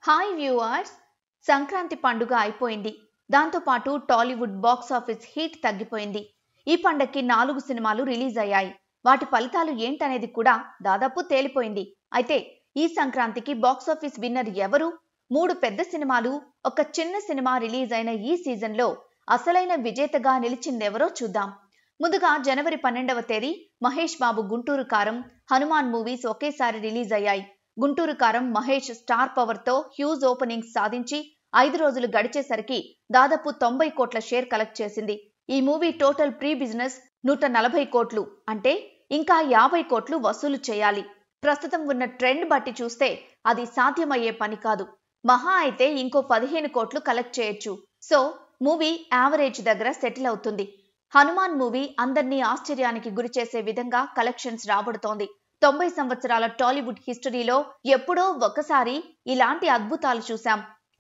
Hi viewers, Sankranti పండుగ అయిపోయింది. దాంతో పాటు టాలీవుడ్ బాక్స్ ఆఫీస్ హీట్ తగ్గిపోయింది. ఈ పండక్కి 4 సినిమాలు రిలీజ్ అయ్యాయి. వాటి ఫలితాలు ఏంటనేది కూడా దాదాపు తేలిపోయింది. అయితే ఈ సంక్రాంతికి బాక్స్ ఆఫీస్ విన్నర్ ఎవరు? 3 పెద్ద సినిమాలు, ఒక చిన్న సినిమా రిలీజ్ అయిన ఈ సీజన్లో అసలైన విజేతగా నిలిచిందెవరో చూద్దాం. ముందుగా జనవరి 12వ తేదీ మహేష్ బాబు గుంటూరు కారం, హనుమాన్ మూవీస్ ఒకేసారి రిలీజ్ అయ్యాయి. గుంటూరు కారం మహేష్ స్టార్ పవర్ తో హ్యూజ్ ఓపెనింగ్స్ సాధించి 5 రోజులు గడిచేసరికి దాదాపు 90 కోట్ల షేర్ కలెక్ట్ చేసింది. ఈ మూవీ టోటల్ ప్రీ బిజినెస్ 140 కోట్లు, అంటే ఇంకా 50 కోట్లు వసూలు చేయాలి. ప్రస్తుతం ఉన్న ట్రెండ్ బట్టి చూస్తే అది సాధ్యమయ్యే పని కాదు. మహా అయితే ఇంకో 15 కోట్లు కలెక్ట్ చేయొచ్చు. సో మూవీ యావరేజ్ దగ్గర సెటిల్ అవుతుంది. హనుమాన్ మూవీ అందర్నీ ఆశ్చర్యానికి గురిచేసే విధంగా కలెక్షన్స్ రాబడుతోంది. 90 సంవత్సరాల టాలీవుడ్ హిస్టరీలో ఎప్పుడో ఒకసారి ఇలాంటి అద్భుతాలు చూశాం.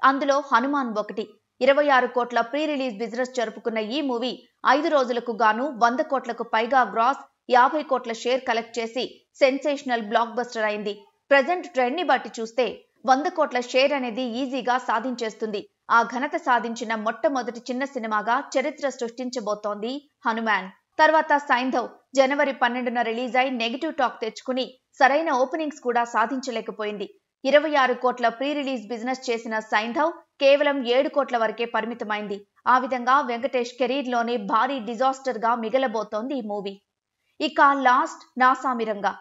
అందులో హనుమాన్ ఒకటి. 26 కోట్ల ప్రీ రిలీజ్ బిజినెస్ జరుపుకున్న ఈ మూవీ 5 రోజులకు గాను 100 కోట్లకు పైగా గ్రాస్, 50 కోట్ల షేర్ కలెక్ట్ చేసి సెన్సేషనల్ బ్లాక్ బస్టర్ అయింది. ప్రెజెంట్ ట్రెండ్ ని బట్టి చూస్తే 100 కోట్ల షేర్ అనేది ఈజీగా సాధించేస్తుంది. ఆ ఘనత సాధించిన మొట్టమొదటి చిన్న సినిమాగా చరిత్ర సృష్టించబోతోంది హనుమాన్. తర్వాత సైంధవ్ జనవరి 12న రిలీజ్ అయి నెగిటివ్ టాక్ తెచ్చుకుని సరైన ఓపెనింగ్స్ కూడా సాధించలేకపోయింది. 26 కోట్ల ప్రీ రిలీజ్ బిజినెస్ చేసిన సైంధవ్ కేవలం 7 కోట్ల వరకే పరిమితమైంది. ఆ విధంగా వెంకటేష్ కెరీర్ లోనే భారీ డిజాస్టర్ గా మిగలబోతోంది ఈ మూవీ. ఇక లాస్ట్ నాసామిరంగా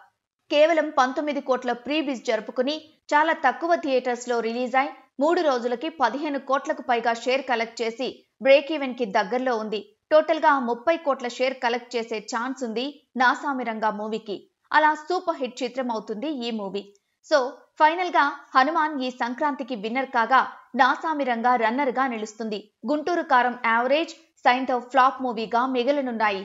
కేవలం 19 కోట్ల ప్రీ బిజ్ జరుపుకుని చాలా తక్కువ థియేటర్స్ లో రిలీజ్ అయి 3 రోజులకి 15 కోట్లకు పైగా షేర్ కలెక్ట్ చేసి బ్రేక్ ఈవెన్ కి దగ్గరలో ఉంది. టోటల్ గా 30 కోట్ల షేర్ కలెక్ట్ చేసే ఛాన్స్ ఉంది నాసామిరంగా మూవీకి. అలా సూపర్ హిట్ చిత్రం అవుతుంది ఈ మూవీ. సో ఫైనల్ గా హనుమాన్ ఈ సంక్రాంతికి విన్నర్ కాగా నాసామిరంగా రన్నర్ గా నిలుస్తుంది. గుంటూరు కారం యావరేజ్, సైంధవ్ ఫ్లాప్ మూవీగా మిగలనున్నాయి.